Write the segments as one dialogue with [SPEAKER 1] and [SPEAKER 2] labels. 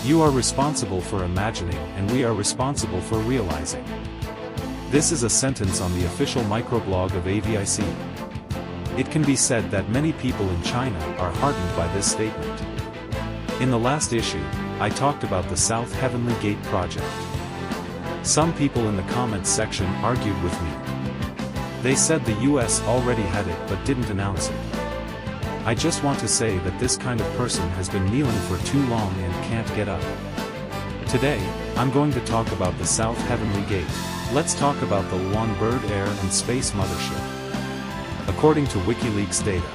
[SPEAKER 1] You are responsible for imagining and we are responsible for realizing. This is a sentence on the official microblog of AVIC. It can be said that many people in China are heartened by this statement. In the last issue, I talked about the South Heavenly Gate project. Some people in the comments section argued with me. They said the US already had it but didn't announce it. I just want to say that this kind of person has been kneeling for too long and can't get up. Today, I'm going to talk about the South Heavenly Gate. Let's talk about the Luan Bird Air and Space Mothership. According to WikiLeaks data,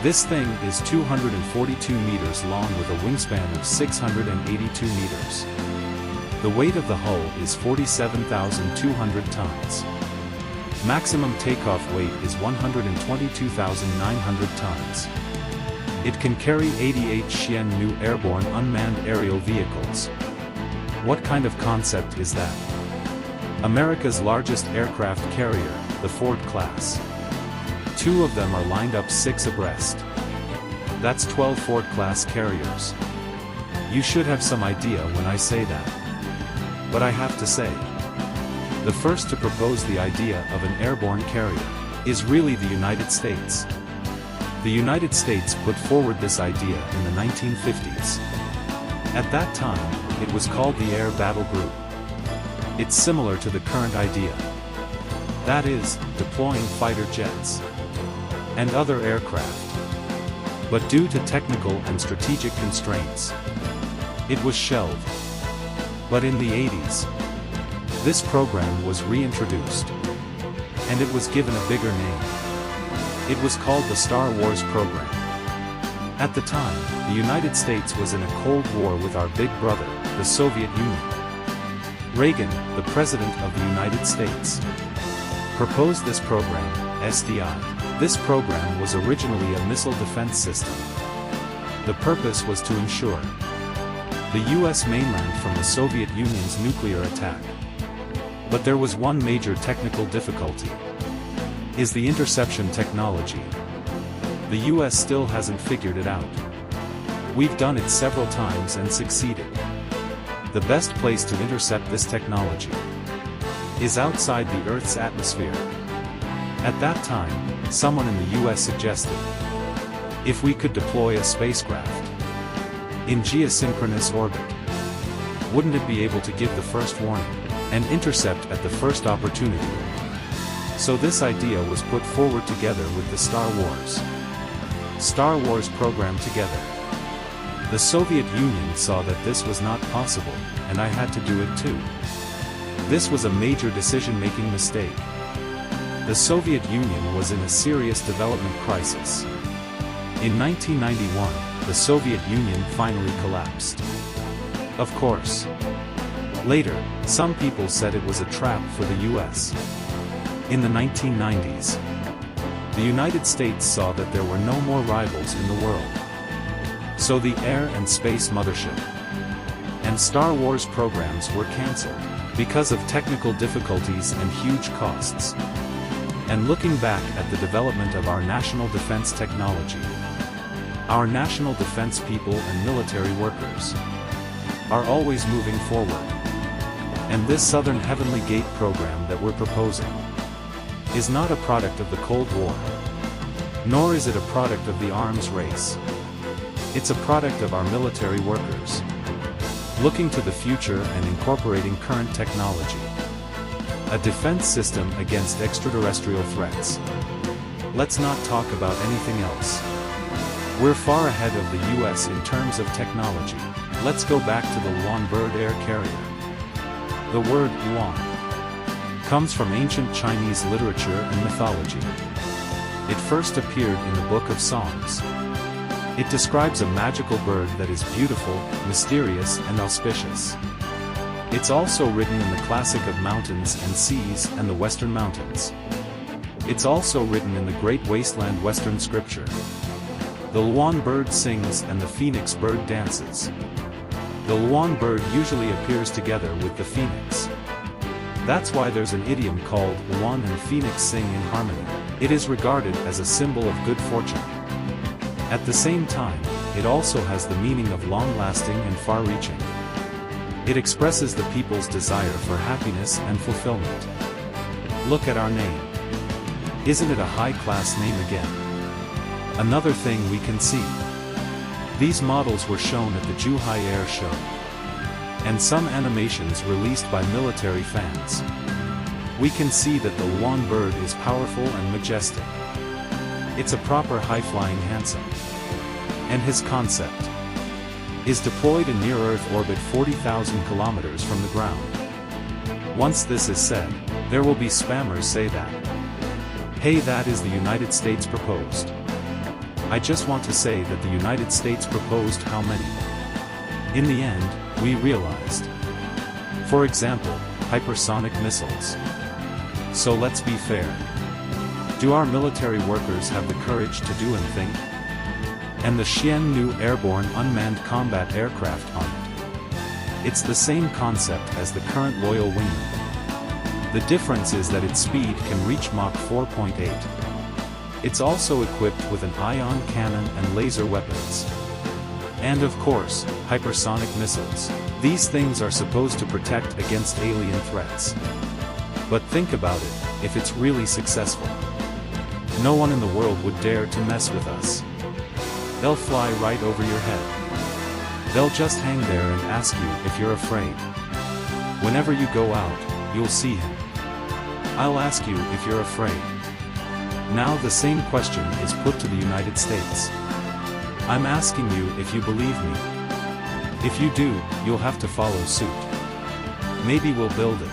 [SPEAKER 1] this thing is 242 meters long with a wingspan of 682 meters. The weight of the hull is 47,200 tons. Maximum takeoff weight is 122,900 tons. It can carry 88 Xian new airborne unmanned aerial vehicles. What kind of concept is that? America's largest aircraft carrier, the Ford class. 2 of them are lined up 6 abreast. That's 12 Ford class carriers. You should have some idea when I say that. But I have to say, the first to propose the idea of an airborne carrier is really the United States. The United States put forward this idea in the 1950s. At that time, it was called the Air Battle Group. It's similar to the current idea. That is, deploying fighter jets and other aircraft. But due to technical and strategic constraints, it was shelved. But in the 80s, this program was reintroduced, and it was given a bigger name. It was called the Star Wars program. At the time, the United States was in a Cold War with our big brother, the Soviet Union. Reagan, the President of the United States, proposed this program, SDI. This program was originally a missile defense system. The purpose was to ensure the US mainland from the Soviet Union's nuclear attack. But there was one major technical difficulty. Is the interception technology. The US still hasn't figured it out. We've done it several times and succeeded. The best place to intercept this technology is outside the Earth's atmosphere. At that time, someone in the US suggested, if we could deploy a spacecraft in geosynchronous orbit, wouldn't it be able to give the first warning and intercept at the first opportunity? So this idea was put forward together with the Star Wars program together. The Soviet Union saw that this was not possible, and I had to do it too. This was a major decision-making mistake. The Soviet Union was in a serious development crisis. In 1991, the Soviet Union finally collapsed. Of course. Later, some people said it was a trap for the US. In the 1990s, the United States saw that there were no more rivals in the world. So the Air and Space Mothership and Star Wars programs were cancelled because of technical difficulties and huge costs. And looking back at the development of our national defense technology, our national defense people and military workers are always moving forward. And this Southern Heavenly Gate program that we're proposing is not a product of the Cold War, nor is it a product of the arms race. It's a product of our military workers, looking to the future and incorporating current technology. A defense system against extraterrestrial threats. Let's not talk about anything else. We're far ahead of the US in terms of technology. Let's go back to the Luan Bird Air Carrier. The word Luan comes from ancient Chinese literature and mythology. It first appeared in the Book of Songs. It describes a magical bird that is beautiful, mysterious, and auspicious. It's also written in the classic of mountains and seas and the Western Mountains. It's also written in the Great Wasteland Western Scripture. The Luan bird sings and the phoenix bird dances. The Luan bird usually appears together with the phoenix. That's why there's an idiom called Luan and phoenix sing in harmony. It is regarded as a symbol of good fortune. At the same time, it also has the meaning of long-lasting and far-reaching. It expresses the people's desire for happiness and fulfillment. Look at our name. Isn't it a high-class name again? Another thing we can see. These models were shown at the Zhuhai Air Show. And some animations released by military fans. We can see that the Luan bird is powerful and majestic. It's a proper high-flying handsome. And his concept is deployed in near-Earth orbit 40,000 kilometers from the ground. Once this is said, there will be spammers say that, hey, that is the United States proposed. I just want to say that the United States proposed how many? In the end, we realized. For example, hypersonic missiles. So let's be fair. Do our military workers have the courage to do and think? And the Xian new airborne unmanned combat aircraft on it. It's the same concept as the current Loyal Wingman. The difference is that its speed can reach Mach 4.8. It's also equipped with an ion cannon and laser weapons. And of course, hypersonic missiles. These things are supposed to protect against alien threats. But think about it, if it's really successful. No one in the world would dare to mess with us. They'll fly right over your head. They'll just hang there and ask you if you're afraid. Whenever you go out, you'll see him. I'll ask you if you're afraid. Now the same question is put to the United States. I'm asking you if you believe me. If you do, you'll have to follow suit. Maybe we'll build it.